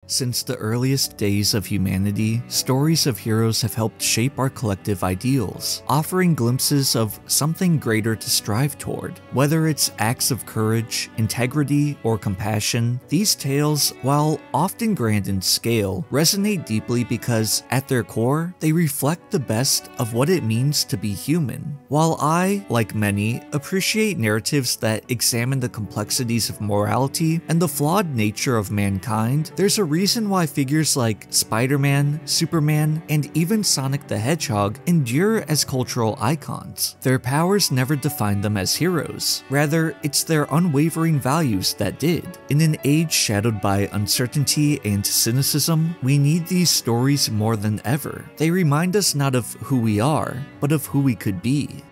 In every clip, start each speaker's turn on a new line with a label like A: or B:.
A: Since the earliest days of humanity, stories of heroes have helped shape our collective ideals, offering glimpses of something greater to strive toward. Whether it's acts of courage, integrity, or compassion, these tales, while often grand in scale, resonate deeply because, at their core, they reflect the best of what it means to be human. While I, like many, appreciate narratives that examine the complexities of morality and the flawed nature of mankind, there's a reason why figures like Spider-Man, Superman, and even Sonic the Hedgehog endure as cultural icons. Their powers never defined them as heroes. Rather, it's their unwavering values that did. In an age shadowed by uncertainty and cynicism, we need these stories more than ever. They remind us not of who we are, but of who we could be.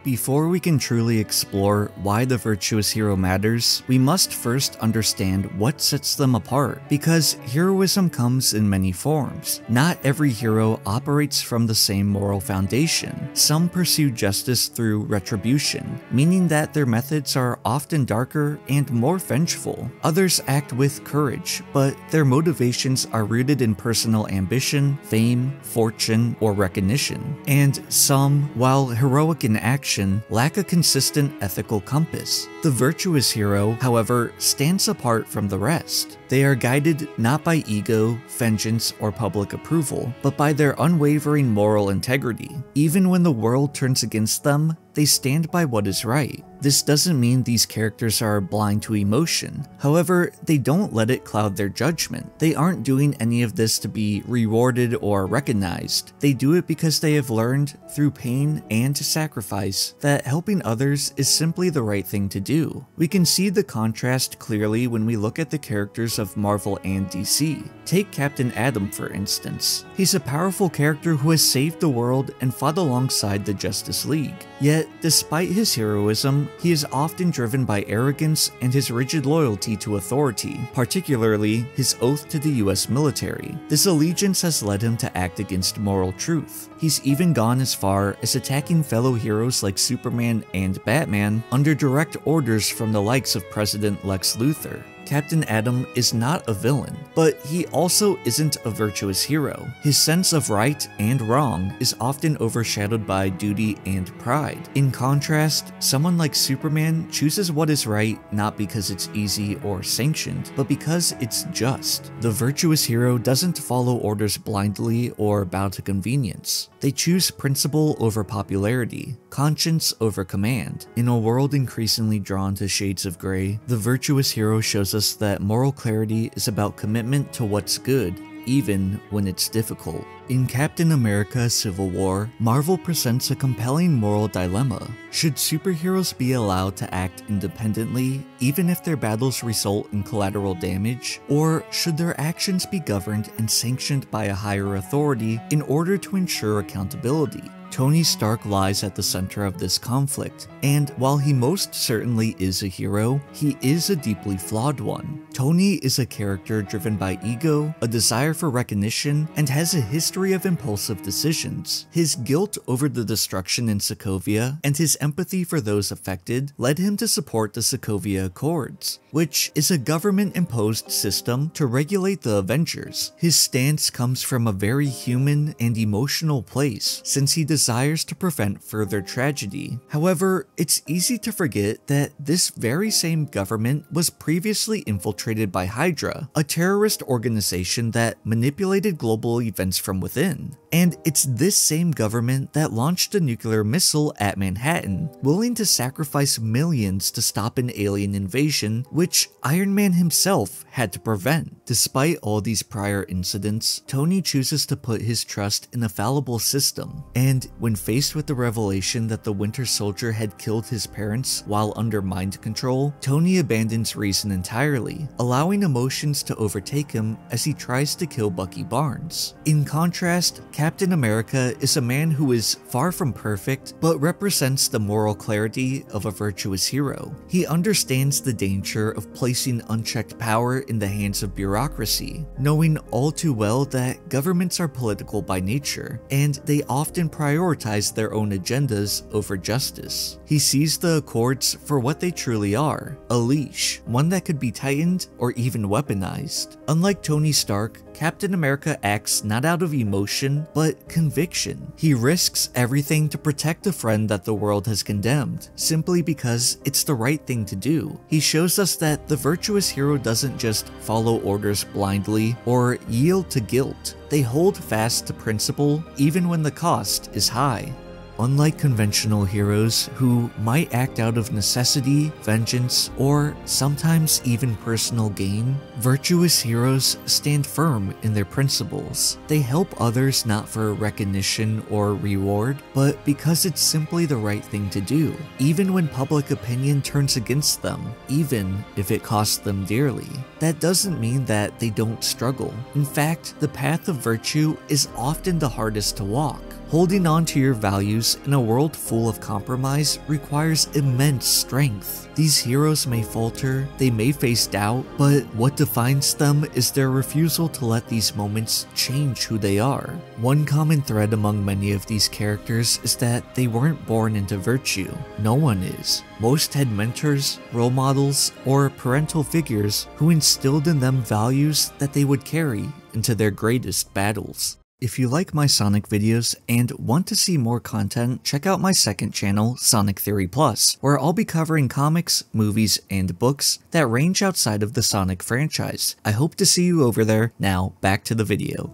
A: Before we can truly explore why the virtuous hero matters, we must first understand what sets them apart, because heroism comes in many forms. Not every hero operates from the same moral foundation. Some pursue justice through retribution, meaning that their methods are often darker and more vengeful. Others act with courage, but their motivations are rooted in personal ambition, fame, fortune, or recognition. And some, while heroic in action, lack a consistent ethical compass. The virtuous hero, however, stands apart from the rest. They are guided not by ego, vengeance, or public approval, but by their unwavering moral integrity. Even when the world turns against them, they stand by what is right. This doesn't mean these characters are blind to emotion. However, they don't let it cloud their judgment. They aren't doing any of this to be rewarded or recognized. They do it because they have learned, through pain and sacrifice, that helping others is simply the right thing to do. We can see the contrast clearly when we look at the characters of Marvel and DC. Take Captain Atom, for instance. He's a powerful character who has saved the world and fought alongside the Justice League. Yet, despite his heroism, he is often driven by arrogance and his rigid loyalty to authority, particularly his oath to the US military. This allegiance has led him to act against moral truth. He's even gone as far as attacking fellow heroes like Superman and Batman under direct orders from the likes of President Lex Luthor. Captain Atom is not a villain, but he also isn't a virtuous hero. His sense of right and wrong is often overshadowed by duty and pride. In contrast, someone like Superman chooses what is right not because it's easy or sanctioned, but because it's just. The virtuous hero doesn't follow orders blindly or bow to convenience. They choose principle over popularity, conscience over command. In a world increasingly drawn to shades of gray, the virtuous hero shows us that moral clarity is about commitment to what's good, even when it's difficult. In Captain America: Civil War, Marvel presents a compelling moral dilemma. Should superheroes be allowed to act independently, even if their battles result in collateral damage? Or should their actions be governed and sanctioned by a higher authority in order to ensure accountability? Tony Stark lies at the center of this conflict, and while he most certainly is a hero, he is a deeply flawed one. Tony is a character driven by ego, a desire for recognition, and has a history of impulsive decisions. His guilt over the destruction in Sokovia and his empathy for those affected led him to support the Sokovia Accords, which is a government-imposed system to regulate the Avengers. His stance comes from a very human and emotional place, since he desires to prevent further tragedy. However, it's easy to forget that this very same government was previously infiltrated by Hydra, a terrorist organization that manipulated global events from within. And it's this same government that launched a nuclear missile at Manhattan, willing to sacrifice millions to stop an alien invasion, which Iron Man himself had to prevent. Despite all these prior incidents, Tony chooses to put his trust in a fallible system, and when faced with the revelation that the Winter Soldier had killed his parents while under mind control, Tony abandons reason entirely, allowing emotions to overtake him as he tries to kill Bucky Barnes. In contrast, Captain America is a man who is far from perfect, but represents the moral clarity of a virtuous hero. He understands the danger of placing unchecked power in the hands of bureaucracy, knowing all too well that governments are political by nature, and they often prioritize their own agendas over justice. He sees the Accords for what they truly are, a leash, one that could be tightened or even weaponized. Unlike Tony Stark, Captain America acts not out of emotion, but conviction. He risks everything to protect a friend that the world has condemned, simply because it's the right thing to do. He shows us that the virtuous hero doesn't just follow orders blindly or yield to guilt. They hold fast to principle even when the cost is high. Unlike conventional heroes who might act out of necessity, vengeance, or sometimes even personal gain, virtuous heroes stand firm in their principles. They help others not for recognition or reward, but because it's simply the right thing to do, even when public opinion turns against them, even if it costs them dearly. That doesn't mean that they don't struggle. In fact, the path of virtue is often the hardest to walk. Holding on to your values in a world full of compromise requires immense strength. These heroes may falter, they may face doubt, but what defines them is their refusal to let these moments change who they are. One common thread among many of these characters is that they weren't born into virtue. No one is. Most had mentors, role models, or parental figures who instilled in them values that they would carry into their greatest battles. If you like my Sonic videos and want to see more content, check out my second channel, Sonic Theory Plus, where I'll be covering comics, movies, and books that range outside of the Sonic franchise. I hope to see you over there. Now, back to the video.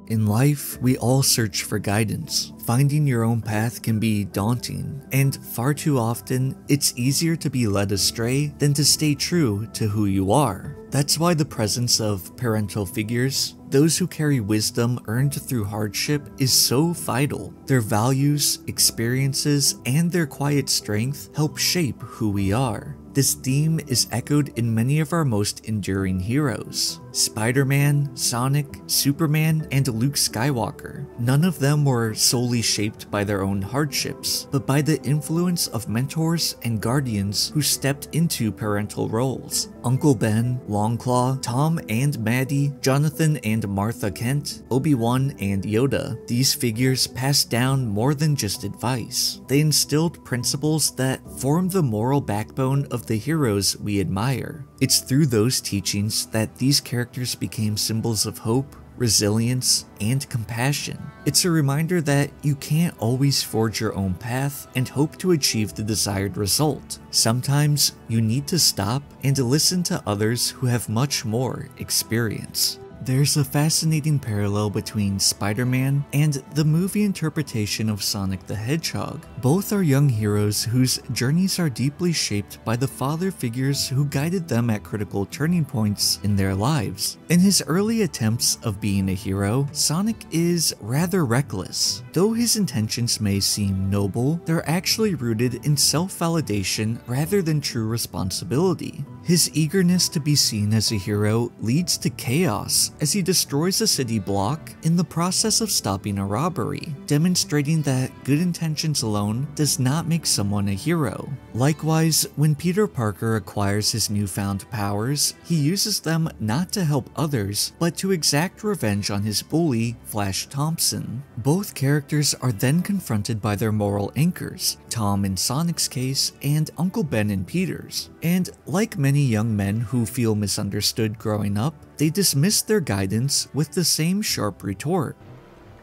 A: In life, we all search for guidance. Finding your own path can be daunting, and far too often, it's easier to be led astray than to stay true to who you are. That's why the presence of parental figures, those who carry wisdom earned through hardship, is so vital. Their values, experiences, and their quiet strength help shape who we are. This theme is echoed in many of our most enduring heroes. Spider-Man, Sonic, Superman, and Luke Skywalker. None of them were solely shaped by their own hardships, but by the influence of mentors and guardians who stepped into parental roles. Uncle Ben, Longclaw, Tom and Maddie, Jonathan and Martha Kent, Obi-Wan and Yoda. These figures passed down more than just advice. They instilled principles that form the moral backbone of the heroes we admire. It's through those teachings that these characters became symbols of hope, resilience, and compassion. It's a reminder that you can't always forge your own path and hope to achieve the desired result. Sometimes you need to stop and listen to others who have much more experience. There's a fascinating parallel between Spider-Man and the movie interpretation of Sonic the Hedgehog. Both are young heroes whose journeys are deeply shaped by the father figures who guided them at critical turning points in their lives. In his early attempts of being a hero, Sonic is rather reckless. Though his intentions may seem noble, they're actually rooted in self-validation rather than true responsibility. His eagerness to be seen as a hero leads to chaos as he destroys a city block in the process of stopping a robbery, demonstrating that good intentions alone does not make someone a hero. Likewise, when Peter Parker acquires his newfound powers, he uses them not to help others, but to exact revenge on his bully, Flash Thompson. Both characters are then confronted by their moral anchors, Tom in Sonic's case, and Uncle Ben in Peter's. And like many young men who feel misunderstood growing up, they dismiss their guidance with the same sharp retort.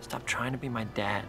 B: Stop trying to be my dad.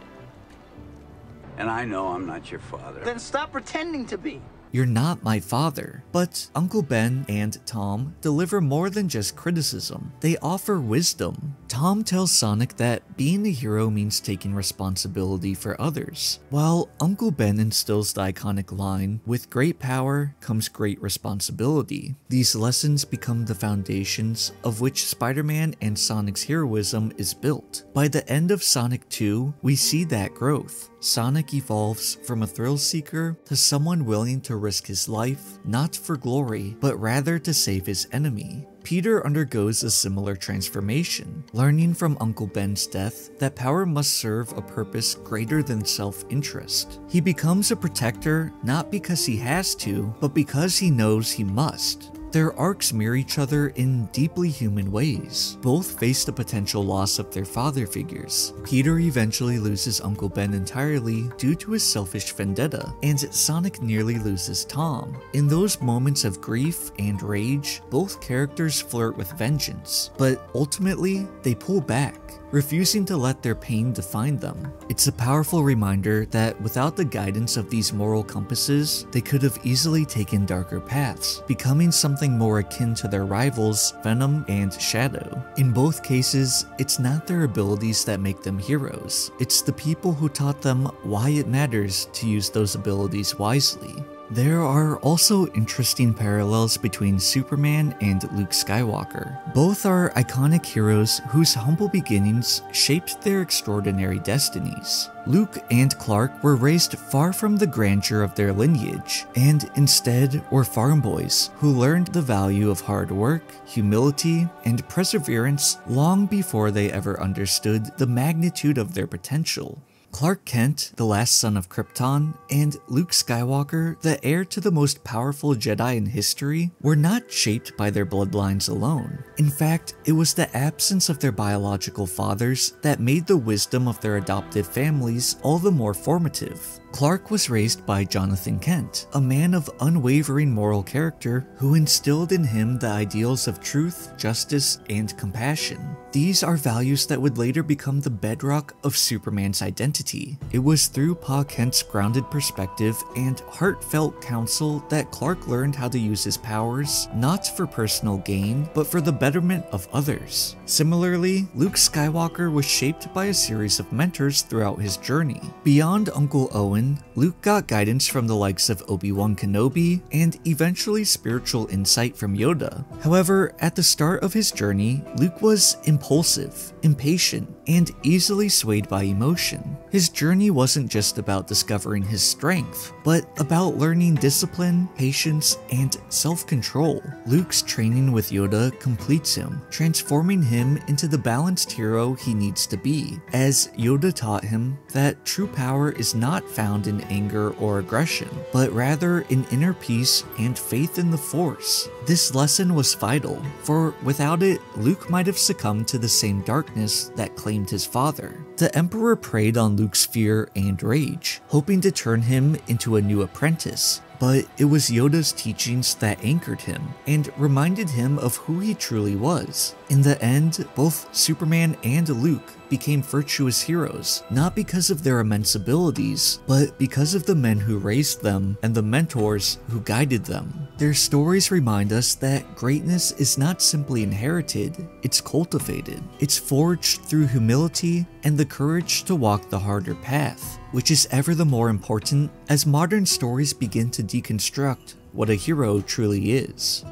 C: And I know I'm not your father.
D: Then stop pretending to be.
A: You're not my father. But Uncle Ben and Tom deliver more than just criticism. They offer wisdom. Tom tells Sonic that being a hero means taking responsibility for others, while Uncle Ben instills the iconic line, "With great power comes great responsibility." These lessons become the foundations of which Spider-Man and Sonic's heroism is built. By the end of Sonic 2, we see that growth. Sonic evolves from a thrill seeker to someone willing to risk his life, not for glory, but rather to save his enemy. Peter undergoes a similar transformation, learning from Uncle Ben's death that power must serve a purpose greater than self-interest. He becomes a protector not because he has to, but because he knows he must. Their arcs mirror each other in deeply human ways. Both face the potential loss of their father figures. Peter eventually loses Uncle Ben entirely due to his selfish vendetta, and Sonic nearly loses Tom. In those moments of grief and rage, both characters flirt with vengeance, but ultimately they pull back, refusing to let their pain define them. It's a powerful reminder that without the guidance of these moral compasses, they could have easily taken darker paths, becoming something more akin to their rivals, Venom and Shadow. In both cases, it's not their abilities that make them heroes, it's the people who taught them why it matters to use those abilities wisely. There are also interesting parallels between Superman and Luke Skywalker. Both are iconic heroes whose humble beginnings shaped their extraordinary destinies. Luke and Clark were raised far from the grandeur of their lineage, and instead were farm boys who learned the value of hard work, humility, and perseverance long before they ever understood the magnitude of their potential. Clark Kent, the last son of Krypton, and Luke Skywalker, the heir to the most powerful Jedi in history, were not shaped by their bloodlines alone. In fact, it was the absence of their biological fathers that made the wisdom of their adopted families all the more formative. Clark was raised by Jonathan Kent, a man of unwavering moral character who instilled in him the ideals of truth, justice, and compassion. These are values that would later become the bedrock of Superman's identity. It was through Pa Kent's grounded perspective and heartfelt counsel that Clark learned how to use his powers, not for personal gain, but for the betterment of others. Similarly, Luke Skywalker was shaped by a series of mentors throughout his journey. Beyond Uncle Owen, Luke got guidance from the likes of Obi-Wan Kenobi and eventually spiritual insight from Yoda. However, at the start of his journey, Luke was impulsive, impatient, and easily swayed by emotion. His journey wasn't just about discovering his strength, but about learning discipline, patience, and self-control. Luke's training with Yoda completes him, transforming him into the balanced hero he needs to be, as Yoda taught him that true power is not found in anger or aggression, but rather in inner peace and faith in the Force. This lesson was vital, for without it, Luke might have succumbed to the same darkness that claimed his father. The Emperor preyed on Luke's fear and rage, hoping to turn him into a new apprentice. But it was Yoda's teachings that anchored him and reminded him of who he truly was. In the end, both Superman and Luke became virtuous heroes, not because of their immense abilities, but because of the men who raised them and the mentors who guided them. Their stories remind us that greatness is not simply inherited, it's cultivated. It's forged through humility and the courage to walk the harder path, which is ever the more important as modern stories begin to deconstruct what a hero truly is.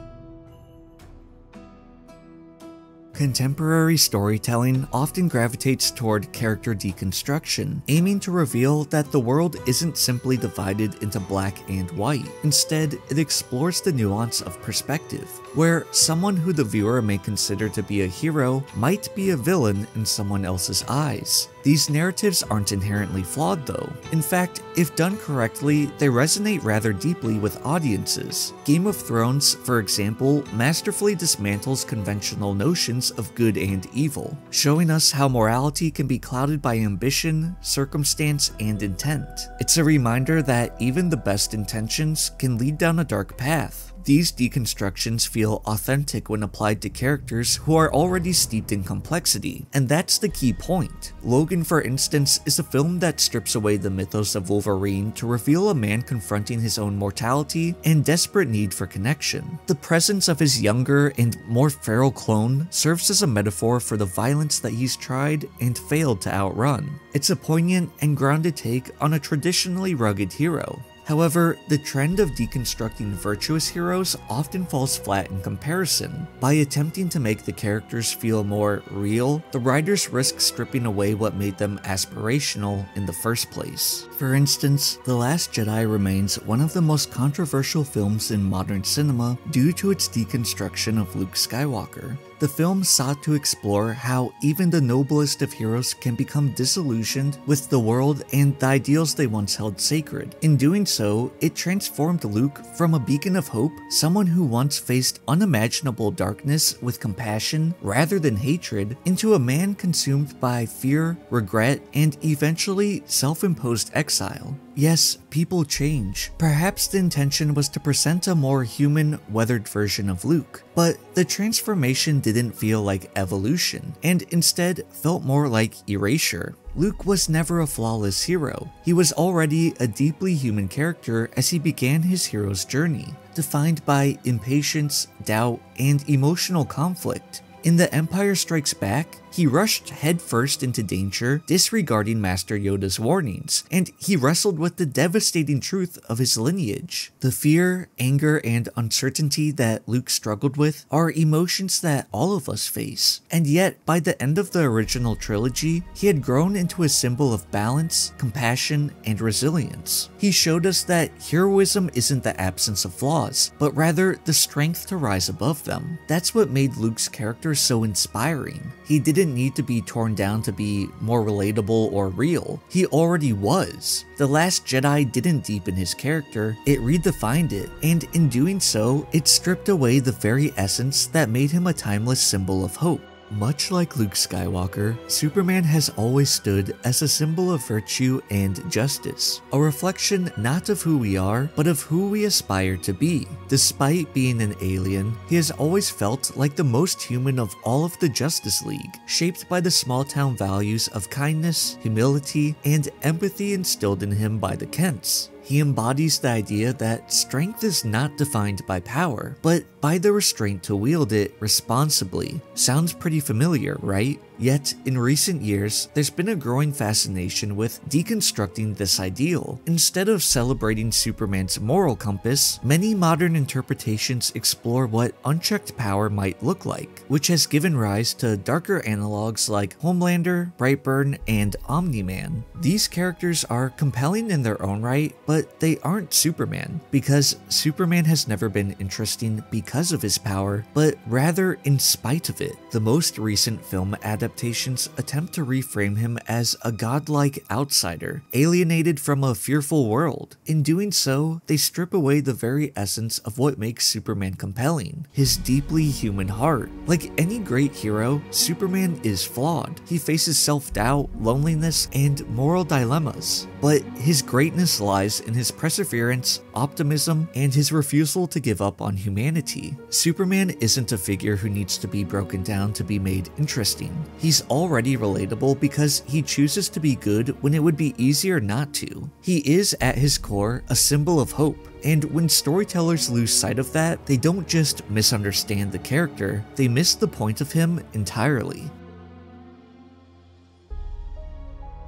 A: Contemporary storytelling often gravitates toward character deconstruction, aiming to reveal that the world isn't simply divided into black and white. Instead, it explores the nuance of perspective, where someone who the viewer may consider to be a hero might be a villain in someone else's eyes. These narratives aren't inherently flawed though. In fact, if done correctly, they resonate rather deeply with audiences. Game of Thrones, for example, masterfully dismantles conventional notions of good and evil, showing us how morality can be clouded by ambition, circumstance, and intent. It's a reminder that even the best intentions can lead down a dark path. These deconstructions feel authentic when applied to characters who are already steeped in complexity, and that's the key point. Logan, for instance, is a film that strips away the mythos of Wolverine to reveal a man confronting his own mortality and desperate need for connection. The presence of his younger and more feral clone serves as a metaphor for the violence that he's tried and failed to outrun. It's a poignant and grounded take on a traditionally rugged hero. However, the trend of deconstructing virtuous heroes often falls flat in comparison. By attempting to make the characters feel more real, the writers risk stripping away what made them aspirational in the first place. For instance, The Last Jedi remains one of the most controversial films in modern cinema due to its deconstruction of Luke Skywalker. The film sought to explore how even the noblest of heroes can become disillusioned with the world and the ideals they once held sacred. In doing so, it transformed Luke from a beacon of hope, someone who once faced unimaginable darkness with compassion rather than hatred, into a man consumed by fear, regret, and eventually self-imposed exile. Yes, people change. Perhaps the intention was to present a more human, weathered version of Luke, but the transformation didn't feel like evolution, and instead felt more like erasure. Luke was never a flawless hero. He was already a deeply human character as he began his hero's journey, defined by impatience, doubt, and emotional conflict. In The Empire Strikes Back, he rushed headfirst into danger, disregarding Master Yoda's warnings, and he wrestled with the devastating truth of his lineage. The fear, anger, and uncertainty that Luke struggled with are emotions that all of us face. And yet, by the end of the original trilogy, he had grown into a symbol of balance, compassion, and resilience. He showed us that heroism isn't the absence of flaws, but rather the strength to rise above them. That's what made Luke's character so inspiring. He didn't need to be torn down to be more relatable or real. He already was. The Last Jedi didn't deepen his character, it redefined it, and in doing so, it stripped away the very essence that made him a timeless symbol of hope. Much like Luke Skywalker, Superman has always stood as a symbol of virtue and justice, a reflection not of who we are, but of who we aspire to be. Despite being an alien, he has always felt like the most human of all of the Justice League, shaped by the small-town values of kindness, humility, and empathy instilled in him by the Kents. He embodies the idea that strength is not defined by power, but by the restraint to wield it responsibly. Sounds pretty familiar, right? Yet, in recent years, there's been a growing fascination with deconstructing this ideal. Instead of celebrating Superman's moral compass, many modern interpretations explore what unchecked power might look like, which has given rise to darker analogs like Homelander, Brightburn, and Omni-Man. These characters are compelling in their own right, but they aren't Superman, because Superman has never been interesting because of his power, but rather in spite of it. The most recent film adaptations attempt to reframe him as a godlike outsider, alienated from a fearful world. In doing so, they strip away the very essence of what makes Superman compelling, his deeply human heart. Like any great hero, Superman is flawed. He faces self-doubt, loneliness, and moral dilemmas. But his greatness lies in his perseverance, optimism, and his refusal to give up on humanity. Superman isn't a figure who needs to be broken down to be made interesting. He's already relatable because he chooses to be good when it would be easier not to. He is, at his core, a symbol of hope. And when storytellers lose sight of that, they don't just misunderstand the character, they miss the point of him entirely.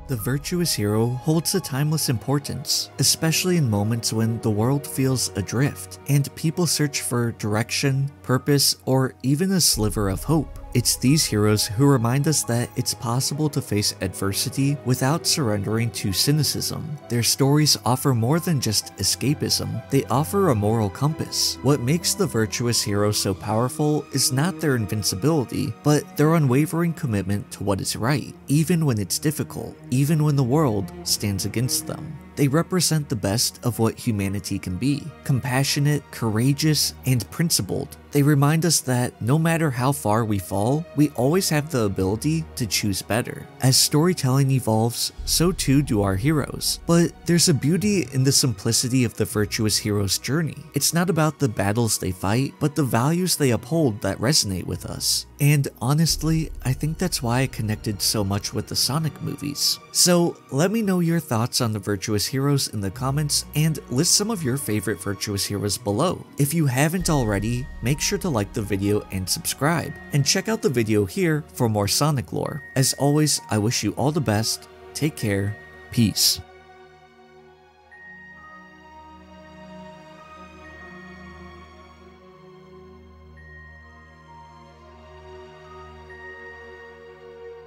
A: The virtuous hero holds a timeless importance, especially in moments when the world feels adrift, and people search for direction, purpose, or even a sliver of hope. It's these heroes who remind us that it's possible to face adversity without surrendering to cynicism. Their stories offer more than just escapism, they offer a moral compass. What makes the virtuous hero so powerful is not their invincibility, but their unwavering commitment to what is right, even when it's difficult, even when the world stands against them. They represent the best of what humanity can be, compassionate, courageous, and principled. They remind us that no matter how far we fall, we always have the ability to choose better. As storytelling evolves, so too do our heroes. But there's a beauty in the simplicity of the virtuous hero's journey. It's not about the battles they fight, but the values they uphold that resonate with us. And honestly, I think that's why I connected so much with the Sonic movies. So let me know your thoughts on the virtuous heroes in the comments and list some of your favorite virtuous heroes below. If you haven't already, make sure to like the video and subscribe, and check out the video here for more Sonic lore. As always, I wish you all the best, take care, peace.